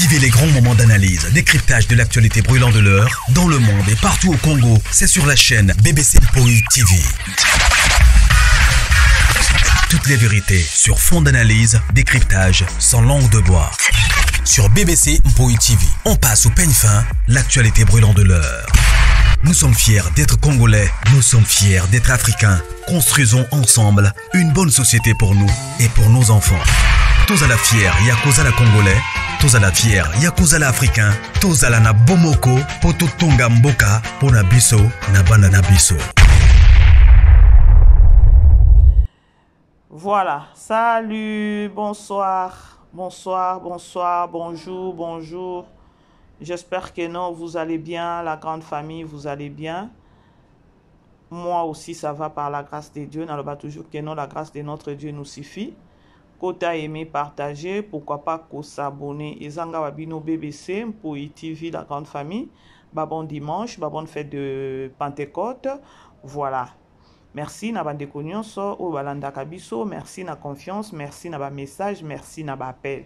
Vivez les grands moments d'analyse, décryptage de l'actualité brûlante de l'heure, dans le monde et partout au Congo. C'est sur la chaîne BBC Mpoï TV. Toutes les vérités sur fond d'analyse, décryptage, sans langue de bois. Sur BBC Mpoï TV, on passe au peigne fin, l'actualité brûlante de l'heure. Nous sommes fiers d'être Congolais, nous sommes fiers d'être Africains. Construisons ensemble une bonne société pour nous et pour nos enfants. Tous à la fière, Yakozala Congolais. Tous à la fière, Yakozala Africain. Tous à la na Bomoko, Poto Tonga Mboka, Pona Biso, Nabana Nabiso. Voilà, salut, bonsoir, bonjour, bonjour. J'espère que non, vous allez bien, la grande famille, vous allez bien. Moi aussi, ça va par la grâce de Dieu. N'allons pas toujours que non, la grâce de notre Dieu nous suffit. Côté aimé, partager, pourquoi pas s'abonner. Et Zanga Wabino BBC pour TV, la grande famille. Bon dimanche, bonne fête de Pentecôte. Voilà. Merci na bande konyonso o balanda kabiso, merci na confiance, merci na ba message, merci na ba appel.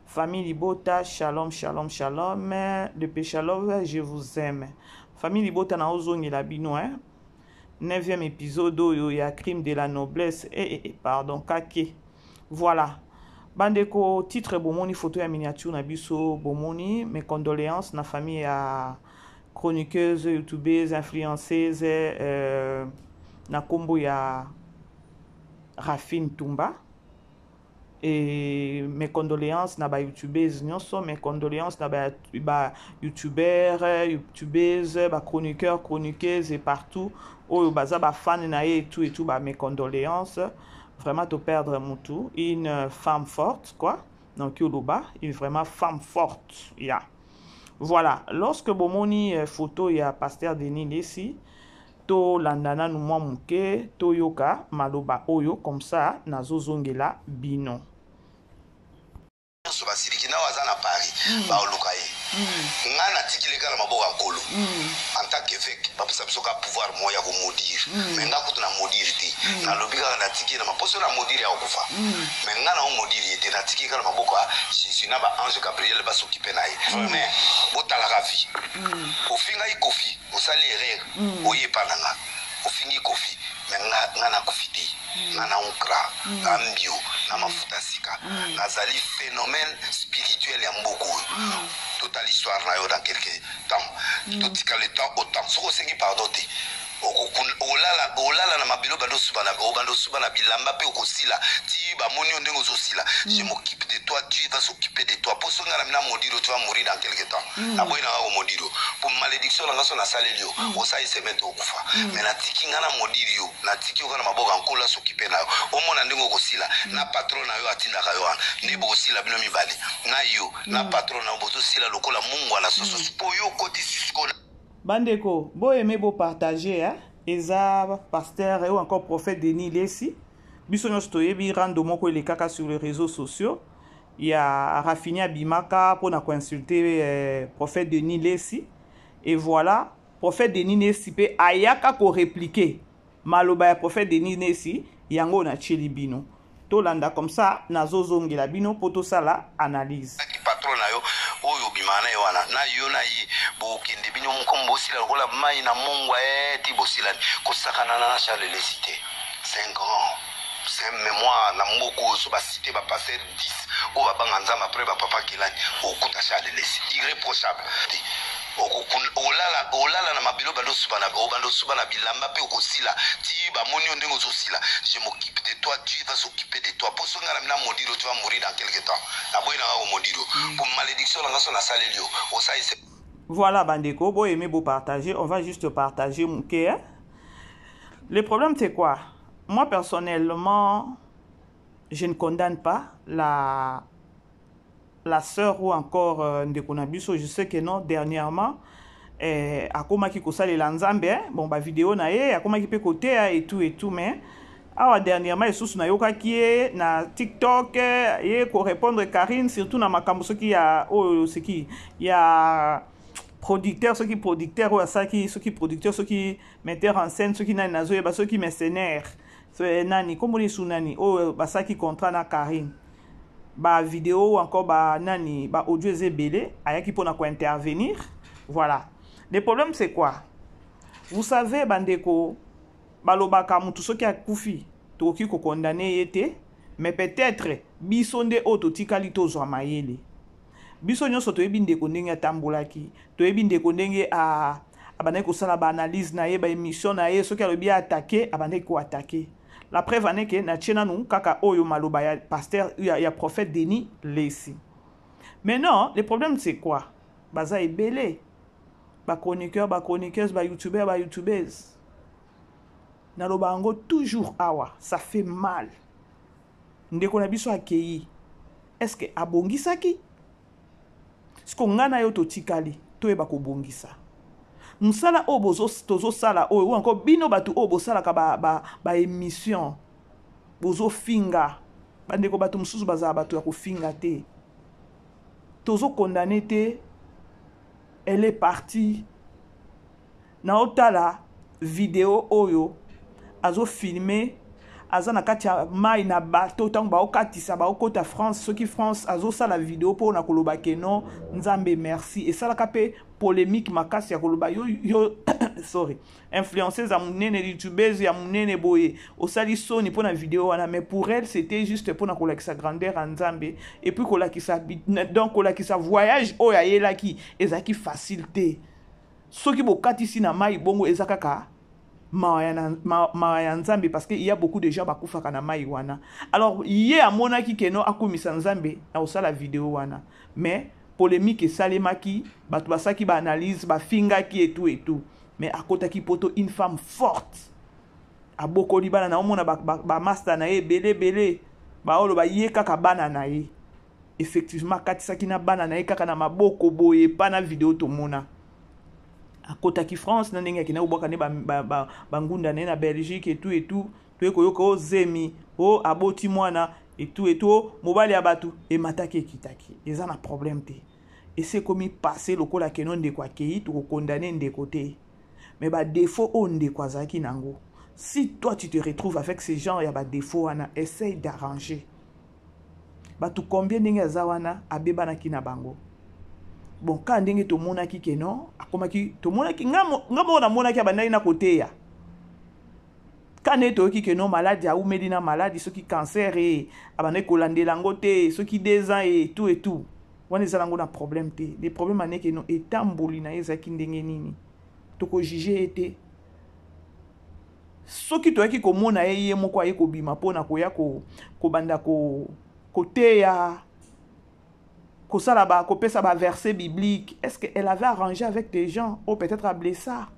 Famille Libota, shalom, shalom, shalom. Le péchalov, je vous aime. Famille Libota na ozongi la bino, 9e épisode où il y a crime de la noblesse pardon, kake. Voilà. Bandeko titre bomoni photo ya miniature na biso bomoni, mes condoléances na famille à chroniqueuse, youtubeuse, influenceuse na kombo ya Rafine Tumba. Et mes condoléances na ba youtubeuses nyonso, mes condoléances na ba youtubeuses, ba chroniqueurs, chroniqueuses et partout oyo baza ba fan na et tout ba mes condoléances. Vraiment te perdre mutu, une femme forte quoi. Donc yoloba, une vraiment femme forte, yeah. Voilà, lorsque bomoni photo ya pasteur Denis Lessi to landana nou mwa muke to yoka maloba oyo comme ça nazo zongela bino so basiriki na wazana Paris ba olukaye ngana tikileka na maboka nkolo en tant qu'évêque papisa biso ka pouvoir moya ko modire mais ngako tuna modire te na lobika na tikila maposo na modire ya okufa mais ngana o modire te na tikika na maboka Jésus na ba ange Gabriel ba s'occuper naye mais botala ravi ofinga ikofi osali erreur oyepa nanga ofingi kofi mais ngana kofiti ngana onkra ambio na mafuta sika nazali phénomène spirituel ya mboko toute l'histoire na yo dans quelques temps tout le temps autant soko sengi pardon te olala na mabilo bando suba na bilamba pe okosila ti ba moni ndenge ozosila je m'occupe de toi, Dieu va s'occuper de toi. Pour ce nga na modiro tu vas mourir dans quelque temps na boy na ga modiro pour malédiction na ngaso na salelio osa isemeto okufa mais na tiki nga na modiro na tiki okana maboka nkola s'occuper na o mona ndenge okosila na patron na yo atinda ka yo ne bokosila bino mibale na yo na patron na bozo sila lokola mungu na soso po yo koti sisko. Bandeko, bo aimé bo partager, Eza pasteur ou encore prophète Denis Lessi. Biso nyonso toyebi rando moko elekaka sur les réseaux sociaux. Il y a Rafinia Bimaka pour na consulter prophète Denis Lessi. Et voilà, prophète Denis Lessi pe ayaka ko répliquer. Maloba ya prophète Denis Lessi, yango na chelibino. Tolanda comme ça, nazo zongela bino poto sala analyse. Patron na yo oyo bimana yo wana na yo na yi bo kende binyo mkombo sila lokola mai na mongwa ti bosila ko sakana na Charles Lessi 5 ans c'est mémoire na mboko so ba cité ba passer 10 o ba banga nzamba après ba papa kilani o kuta Charles Lessi irréprochable olala na mabilo bando suba na bilamba pe okosila ti ba moni ndenge ozosila je m'occupe de toi, Dieu va s'occuper de toi. Pour ce nga na modiro tu vas mourir dans quelque temps na boy na ga modiro pour malédiction na ngaso na salelio osa ise. Voilà bandeko, bo aimer beau partager, on va juste partager mon cœur. Le problème c'est quoi? Moi personnellement, je ne condamne pas la sœur ou encore Ndekonabiso. Je sais que non, dernièrement, akoma ki kosala lanzambe, bon ba vidéo na ye, akoma ki pe côté et tout, mais awa dernièrement esusu na yoka ki na TikTok ye ko répondre Karine surtout na makambo soki ya o soki ya producteur soki producteur ou ça qui soki producteur soki metteur en scène soki na nazo ba soki mercenaire so nani comme les sunani o basaki contrat na Karine ba vidéo ou encore ba nani ba audio ezebele ayaki pona ko intervenir. Voilà. Le problème c'est quoi? Vous savez bandeko balobaka mutu soki akufi toki ko condamner yete, mais peut-être biso nde o totikali tozwa mayele. Biso nyonso toyebi ndeko ndenge atambolaki, toyebi ndeko ndenge abandaki kosala ba analyse na ye ba émission na ye soki alobi attaquer abandaki ko attaquer. La preuve ane ke na tchena nou kaka oyo maloba ya pasteur ya prophète Denis Lesi. Maintenant, le problème c'est quoi? Baza ebele. Ba chroniqueur, ba chroniqueuse, ba youtubeur, ba youtubeuse. Naloba ango toujours awa, ça fait mal. Ndeko na biso akei. Est-ce que abongisaki? Est-ce que ngana yo totikali toyeba ko bongisa? Musala obozo tozo sala o ou encore bino batu obo sala ka ba émission bozo finga bandeko batu mususu baza batu ya ko finga te tozo condamné te. Elle est partie na otala vidéo oyo azo filmer azana kati ya mai na bateau tango ba okatisa ba okota France ceux qui France azo sala vidéo pour na koloba ke non nzambe merci et sala kapé polémique makasi ya koloba yo sorry influenceuse ya munene youtubeuse ya munene boye osali soni pour na vidéo wana mais pour elle c'était juste pour na kolakisa grandeur en nzambe et puis kolakisa donc kolakisa voyage oya yelaki ezaki facilité soki bokatisi na mai bongo ezakaka ma nzambe parce que il y a beaucoup de gens bakufaka na mai wana. Alors yé amonaki keno akumisa nzambe na osala vidéo wana. Mais polémique salemaki batu basaki ba analyse ba fingaki et tout. Mais akotaki poto une femme forte. Abokoli bana na omona ba master na ye belé ba olo ba yé kaka bana na ye. Effectivement katisaki na bana na ye kaka na maboko boye pa na vidéo to mona. À Kotaki France, nan ndenge kina ubwaka ne bangunda ne na Belgique et tout toyeko yoko zemi o aboti mwana et tout mobali abatu et mataki kitaki eza na problème te et c'est comme passer lokola kenon de kwa kei to condamner ndeko te mais ba défaut on de kwa zaki nango. Si toi tu te retrouves avec ces gens ya ba défaut wana essaye d'arranger batu combien ndenge zawana abeba na kina bango. Bon, quand ndenge to monaki keno, akomaki to monaki ngamo na monaki abandaki na côté ya. Quand neto ki keno malade ya ou medina malade, ceux qui cancer et abandaki kolandela ngote, ceux qui 2 ans et tout. Wana ezalango na problème te. Les problèmes ane keno etamboli na ezaki ndenge nini. To ko juger ete. Soki to yaki ko mona ye moko aye ko bima pona ko ya ko banda ko côté ya ko pesa ba verset biblique. Est-ce qu'elle avait arrangé avec des gens ou peut-être à blessa?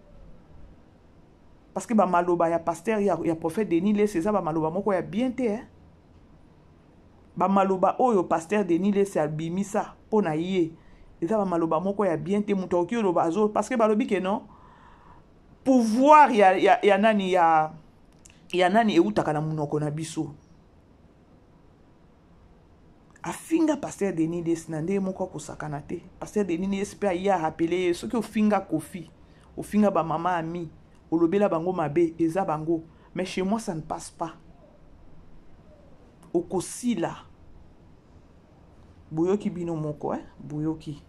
Parce que ba maloba ya pasteur ya prophète Denis Lesi ça ba maloba moko ya bien te hein. Ba maloba oyo pasteur Denis Lesi albimisa pona yé. Eza ba maloba moko ya bien te muto ki loba azo parce que balobi ke non pouvoir ya nani eutaka na munoko na biso. Afinga pasteur Denis Lesi nande moko kosakana te. Pasteur Denis Lesi pe ya rappeler ce que ofinga kofi, ofinga ba mama ami, olobela bango mabe eza bango. Mais chez moi ça ne passe pas. Okosila. Boyoki bino moko boyoki.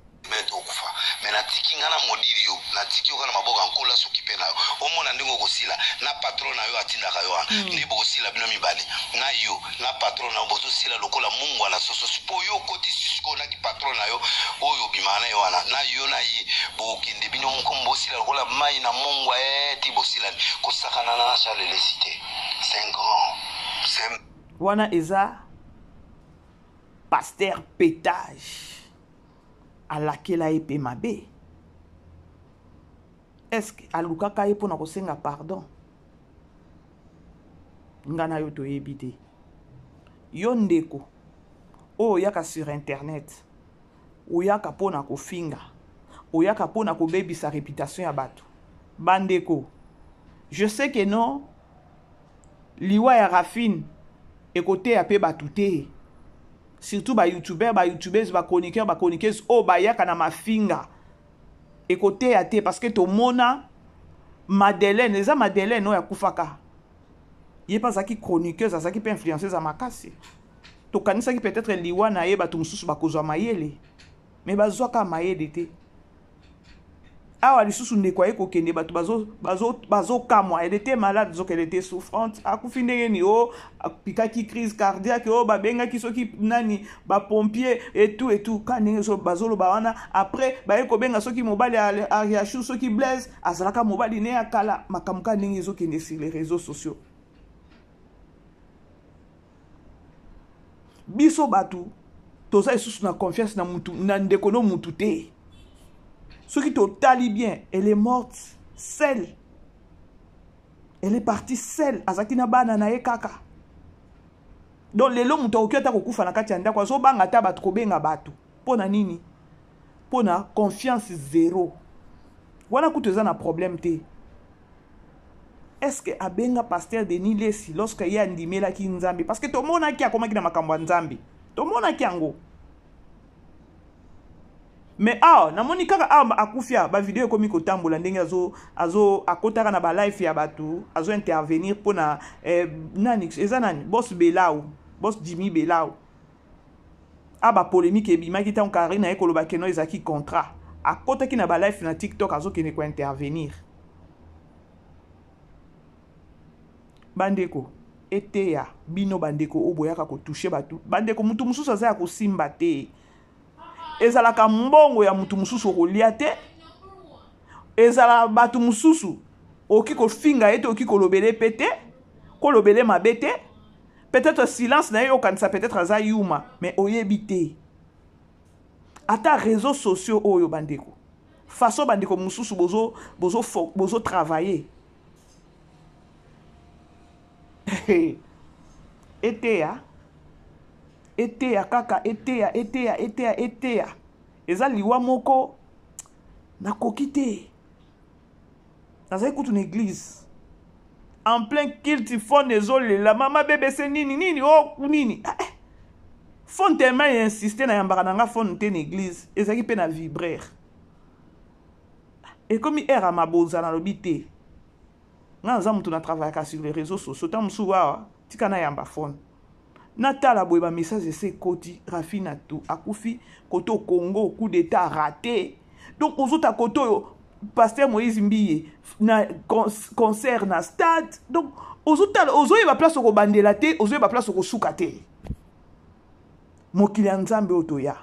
Na modiri yo na tiki yo kana maboka nkola soki pe na yo omona ndingo kosila na patron na yo atindaka yo ndi bokosila bino mibale na yo na patron na bozo sila lokola mungu ana soso po yo koti siko na ki patron na yo oyo bimana yo na yo na ye bokinde bino mukombo sila lokola mai na mungu ti bosila kosakana na chalele cité 5 ans c'est wana eza pasteur pétage à laquelle a épé mabe. Est-ce que aluka kaye pona kosenga pardon? Ngana yo to yebite. Yo ndeko. O yaka sur internet. O yaka pona kofinga. O yaka pona ko baby sa réputation ya bato. Bandeko. Je sais que non. Liwa ya rafine. Et côté ya pe batute. Surtout ba youtubeur, ba youtubeuse, ba chroniqueur, ba chroniqueuse. O ba yaka na mafinga. Et côté à te parce que to mona Madeleine, eza Madeleine no ya kufaka. Yé pas ça qui chroniqueuse, ça qui peut influencer za makasi. to kanisa ki peut-être liwa na ye bato mususu bakozwa mayele mais bazwa ka mayele te awa lisusu ndeko aye kokende bato bazo kamwa elle était malade donc elle était souffrante akufi ndenge ni o apikaki crise cardiaque o babengaki soki nani bapompier et tout ka ndenge so bazoloba wana après baye kobenga soki mobali ariachu soki blaise azalaka mobali ne akala makambo ka ndenge ezokende sur les réseaux sociaux biso batu toza lisusu na confiance na mutu na ndeko no mutu te soki totali bien elle est morte seule elle est partie seule azaki na bana na ye kaka donc lelo mutu akoki ata kokufa na kati ya ndako azobanga ata bato kobenga bato mpona nini mpona confiance zéro wana kutu eza na problème te est-ce que abenga pasteur Denis Lesi lorsque ye andimelaki nzambe parce que tomonaki akomaki na makambo ya nzambe tomonaki yango mais namoni kaka akufia ba video ekomi kotambola ndenge azo akotaka na ba live ya bato azo intervenir pona nani eza nani boss Belau boss Jimmy Belau ba polémique ebimaki tan Karina ekoloba keno ezaki contrat akotaki na ba live na TikTok azo kene ko intervenir bandeko eteya bino bandeko oboyaka ko toucher batu bandeko mutu mususu aza ya kosimba te ezalaka mbongo ya mutu mususu kolia te ezala batu mususu oki kofinga ete oki kolobele pete kolobele mabete peut-être silence na yo kanisa peut-être aza yuma mais oyebi te ata réseaux sociaux oyo bandeko façon bandeko mususu bozo travailler eteya kaka eteya eza liwa moko nakoki te nazali kutu na église en plein culte fond ezolela mama BBC nini nini fond tellement insisté na yambaka na nga fond te na église ezalaki mpe na vibraire ekomi aire amaboza nalobi te nga naza mutu na travaillaka sur les réseaux sociaux ta mosusu awa tika na yamba fond natala boye ba message ese koti Rafina tout akufi koto Congo coup d'état raté donc ozota koto pasteur Moïse Mbiye na concert na stade donc ozoyeba place ko bandela te ozoyeba place ko suka te mokili ya nzambe otoya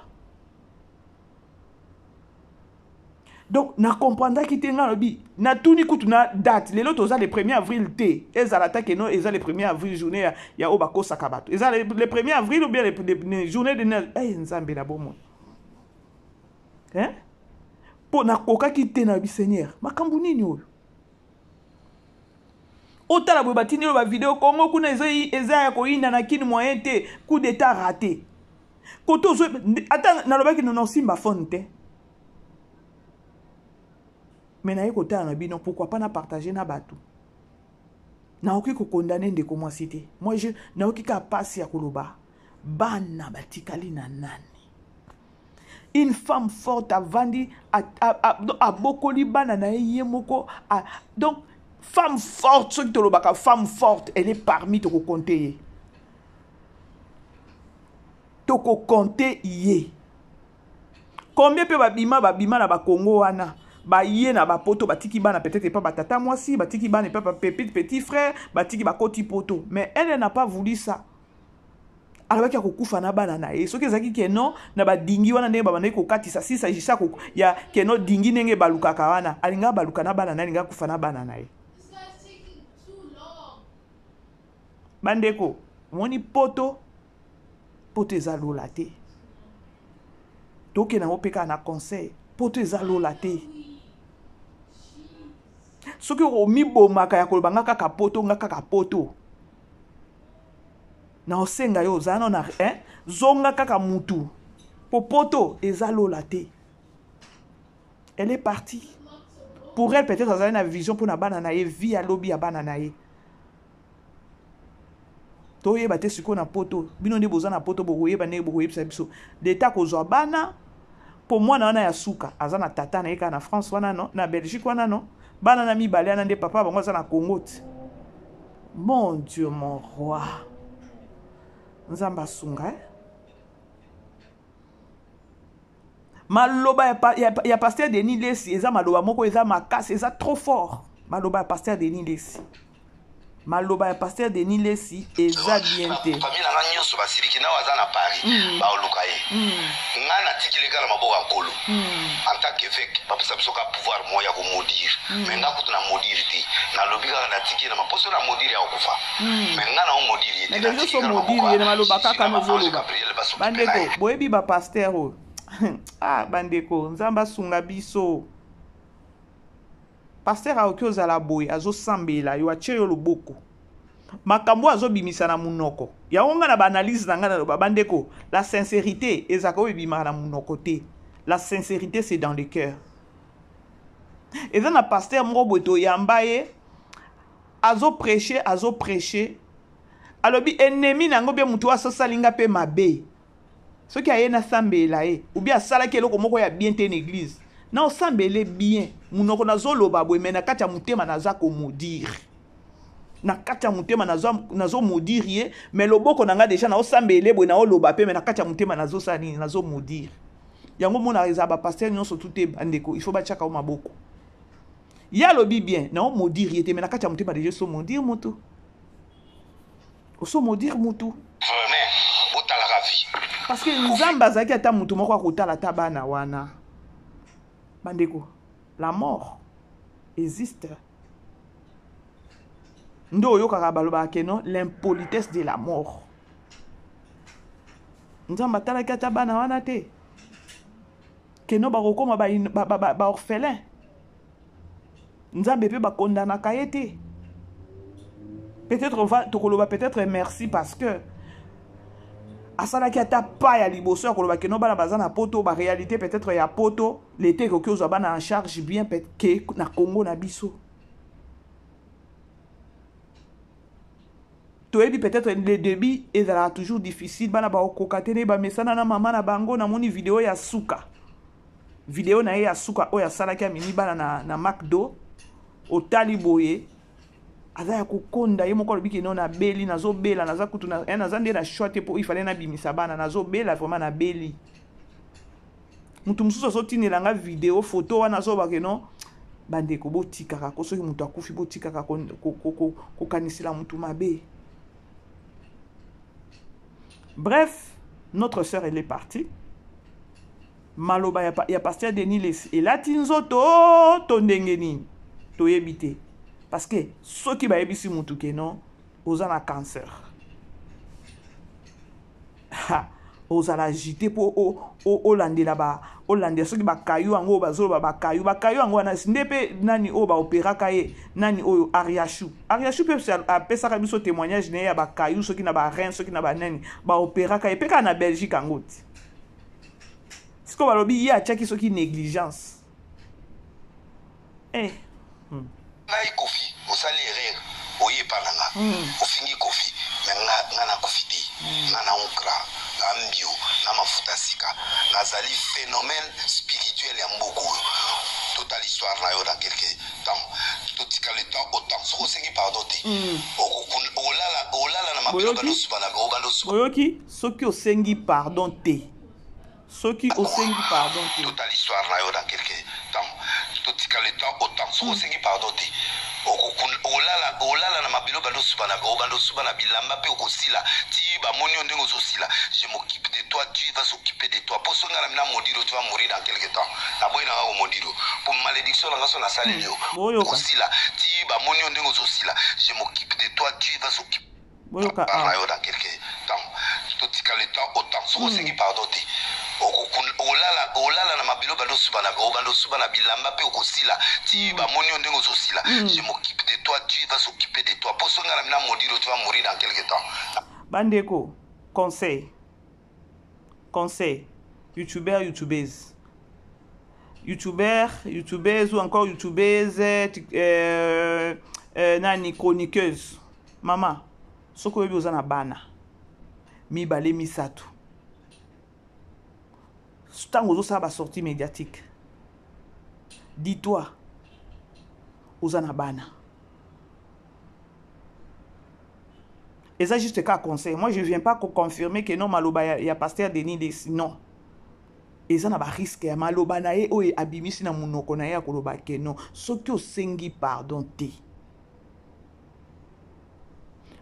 donc na comprendre ki te nga lobi na tuni kutu na date lelo toza le 1er avril te ezala ta ke no eza le 1er avril journée ya obako sakabato eza le 1er avril ou bien les journée de nzambe na bomo po na koka ki te na bi Seigneur makambu nini oyo otala boye batini lo ba vidéo kongo kuna eza ya koinda na kini moyen te coup d'état raté koto zo ata na lobaki no simba fonte mais na yekota na bino pourquoi pas na partager na bato na oki ko condamner ndeko mwasi te moi je na oki ka pasi ya koloba bana batikali na nani une femme forte avandi a bokoli bana na ye moko donc femme forte ce qui te lobaka femme forte elle est parmi to ko compter to ko compter ye combien pe babima na ba Congo wana ba yé na ba poto batiki bana peut-être pas batata mwasi batiki bana pas petit frère batiki ba koti poto mais elle n'a pas voulu ça alors qu'il y a kokufa na bana na ye soki ezaki ke non na ba dingi wana ndenge ba bana ko katisa si s'agissait ko ya ke no dingi ndenge baluka kawana alinga baluka na bana na alinga kufa na bana na ye bandeko moni poto ezalola te toke na opeka na conseil poto ezalola te soki omibomaka ya koloba nga kaka poto na osenga yo ozana na zonga kaka mutu po poto ezalola te elle est partie pour elle peut-être azali na vision pour na bana na ye vie ya lobi ya bana na ye toyeba te siko na poto bino nde boza na poto bokoyeba ndenge bokoyebisa biso leta kozwa bana po mwana wana ya suka aza na tata na ye kaka na France wana no na Belgique wana no bana na mibale wana nde papa bango aza na Congo te mon Dieu mon roi Nzamba sunga. Maloba ya pasteur Denis Lesi, eza maloba moko eza makasi, eza trop fort. Maloba ya pasteur Denis Lesi. Maloba ya pasteur Denis Lesi eza bien te. Famille nanga nyonso basiriki na waza na Paris ba oluka ye. Ngana tikile kala maboka nkolo. En tant qu'évêque, bapesa biso ka pouvoir moya ko maudire. Mais nga kutu na maudire te. Na lobika na tikile na maposo na maudire ya okufa. Mais ngana o maudire te. Na dejo so maudire na maloba kaka no zoloba. Bandeko, boyebi ba pasteur o. Ah, bandeko, nzamba sunga biso. Pasteur aoki ozala boye azosambela yo atie yo loboko. Makambo azobimisa na munoko. Yango nga na ba analyse na nga na bandeko, la sincérité ezaka obimaka na munoko te. La sincérité c'est dans le cœur. Eza na pasteur moko boye to yamba ye azo prêcher. Alobi ennemi nango bien mutu asosalinga pe mabe. Ce qui a yé na sambela ye ou bien sala ki eloko moko ya bien te en église. Na osambele bien, munoko nazo loba boye mais na kati ya mutema naza ko maudire. Na kati ya mutema nazo maudire ye, mais loboko nanga déjà na osambele boye na oloba pe mais na kati ya mutema nazo sani nazo maudire. Yango mona reza ba pasteur nyonso tuté bandeko, il faut ba tchaka o maboko. Ya lobi bien, na o maudire ye te mais na kati ya mutema déjà so maudire mutu. Oso maudire mutu. Vraiment, otala ka vie. Parce que nzamba zaki ata mutu moko akotala ta bana wana. Bandeko, la mort existe. Ndo yo karabaloba keno l'impolitesse de la mort. Nzamba tala kata bana wana te. Keno barokoma ba orphelin. Nzambe pe ba kondana kayete. Peut-être on va tokoloba peut-être merci parce que asala ki ata pa ya liboso ya koloba keno bana bazana poto ba réalité peut-être ya poto l'été ko kyozo bana en charge bien que na Congo na biso. Toyebi peut-être le début ezala toujours difficile bana ba okokatene ba mesana na mama na bango na moni vidéo ya suka. Vidéo na ya suka o ya sala ki amini bana na McDo au Taliboye. Aza ya kukonda ye moko lobiki no na beli nazo bela naza kutu na naza nde na short po il fallait na bimisa bana nazo bela vraiment na beli mutu mususu so tinela nga vidéo photo wana zo ba keno bandeko botika ka ko soki mutu akufi botika ka ko kanisila mutu mabe. Bref, notre sœur elle est partie. Maloba ya pasteur Denis Lesi et la tinzoto to ndengeni to yebite. Parce que ceux qui bayebi si mutu keno oza na cancer. Ha, oza la agité pour Hollande là-bas. Hollande ceux qui ba kayu ango bazo ba kayu ango na sindepe nani o ba opéra kaye nani o Ariashu. Ariashu peut apesa ka biso témoignage ne ya ba kayu ceux qui na ba rein ceux qui na ba nani ba opéra kaye pe ka na Belgique angoti. Siko balobi ya tchaki ceux qui négligence. Eh. Ngai kofi osali erreur oye pananga ofingi kofi mais ngana kofi te ngana onkra ngambio na mafuta sika nazali phénomène spirituel ya mboko toute l'histoire na yo dans quelque temps tout le temps autant so sengi pardon te olala na mabilo bano subana obando subana oyoki soki osengi pardon te soki osengi pardon te toute l'histoire na yo dans quelque temps tout le temps autant so sengi pardon te olala na mabilo bando subana bilamba pe okosila ti ba moni ndenge ozosila je m'occupe de toi tu vas s'occuper de toi pour songa na modiro tu vas mourir dans quelque temps na boy na ko modiro pour malédiction na so na sali lio okosila ti ba moni ndenge ozosila je m'occupe de toi tu vas s'occuper boyoka dans quelque temps tout le temps autant so sengi pardon te olala na mabilo bando subana bilamba pe okosila ti ba moni ndenge ozosila je m'occupe de toi tu vas s'occuper de toi pour songa na modiro tu vas mourir dans quelque temps. Bandeko conseil youtubeuses ou encore youtubeuses nani chroniqueuse mama soko oyebi oza na bana mibale misato ntango ozosala basortie médiatique dis-toi oza na bana Et ça, juste qu'un conseil. Moi, je ne viens pas confirmer que non, Maloba, il y a pasteur Denis Desi. Non. Et ça n'a pas risque. Maloba nae o e abimisi na munoko na ya koloba ke non. Soki o sengi pardon te.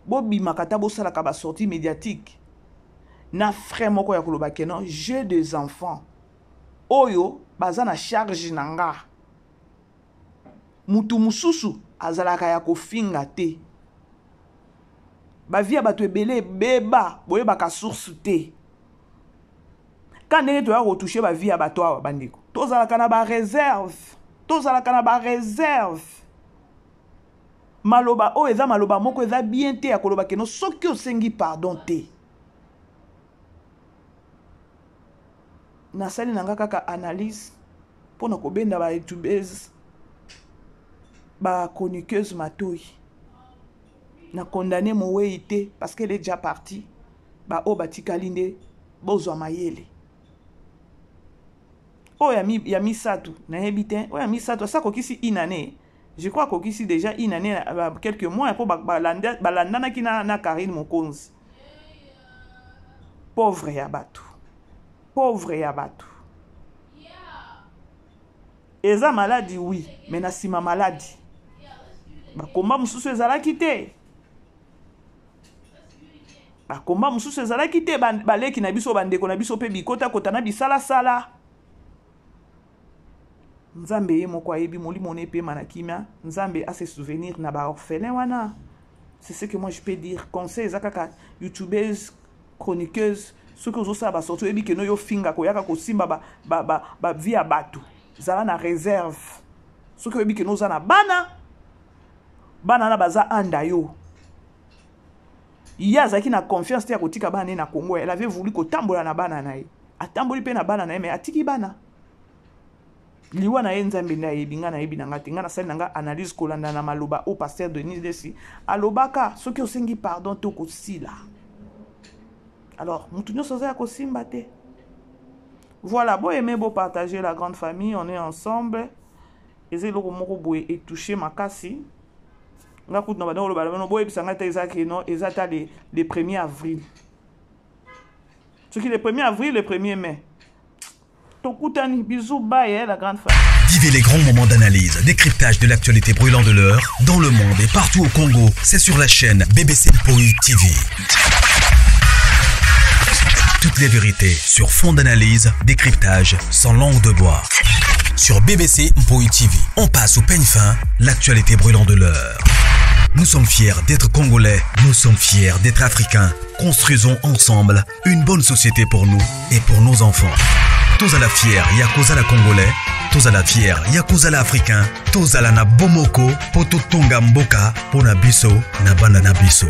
Bobi makata bo sala ka ba sortie médiatique. Na frère moko ya koloba ke non, j'ai des enfants. Oyo baza na charge nanga. Mutu mususu azalaka ya kofinga te. Ba via bato ebele beba boye baka source te. Quand ndenge to ya retoucher ba vie ya bato awa bandeko, tozalaka na ba réserve, tozalaka na ba réserve. Maloba o eza maloba moko eza bien te ya koloba ke no soki osengi pardon te. Nasali nanga kaka analyse pona kobenda ba youtubeuse ba chroniqueuse matoi. Na condamné Mowe te parce qu'elle est déjà partie. Ba o batikali nde bozwa mayele. Oh, ya mi satu na hebiten. Oh, ya mi satu ça kokisi une année. Je crois kokisi déjà une année quelques mois pour balandana ki na Karine Mokonzi. Pauvre ya batu. Pauvre ya batu. Eza maladie oui, mais na sima maladie. Ba komba mususu ezalaki te. Ba komba mususu ezalaki te baleki na biso bandeko na biso pe bikota kota na bisala sala. Nzambe ye moko ayebi molimo ne pe manakimia, Nzambe a ses souvenirs na ba orphelin wana. C'est ce que moi je peux dire. Conseil ezakaka youtubeuse, chroniqueuse, ceux que ozosa ba sorto ebi ke no yo finga ko yaka ko simba ba via batu. Zala na réserve. Ceux que ebi ke no za na bana. Bana na baza anda yo. Il y a zaki na confiance te ya kotika bana na Congo. Elle avait voulu ko tambola na bana na ye. Atamboli pe na bana na ye mais atiki bana. Liwa na ye Nzambe na ye binga na ye binanga tinga na sali nanga analyse kolanda na maloba au pasteur Denis Desi. Alobaka soki osengi pardon to ko sila. Alors, mutu nyoso za ko simba te. Voilà, beau aimer beau partager la grande famille, on est ensemble. Eze loko moko boye et toucher makasi. Nga kout no ba no ba no boye bisanga ta ezaki no ezata le 1er avril. Ce qui est le 1er avril, le 1er mai. Tokutani, bisous, bye, la grande famille. Vivez les grands moments d'analyse, décryptage de l'actualité brûlante de l'heure, dans le monde et partout au Congo. C'est sur la chaîne BBC Mpoi TV. Toutes les vérités sur fond d'analyse, décryptage sans langue de bois. Sur BBC Mpoi TV, on passe au peigne fin l'actualité brûlante de l'heure. Nous sommes fiers d'être Congolais, nous sommes fiers d'être Africains. Construisons ensemble une bonne société pour nous et pour nos enfants. Tous à la fière, Yakoza la Congolais. Tous à la fière, Yakoza la Africain. Tous à la na Bomoko, Poto Tonga Mboka, Pona Biso, na Banda na Biso.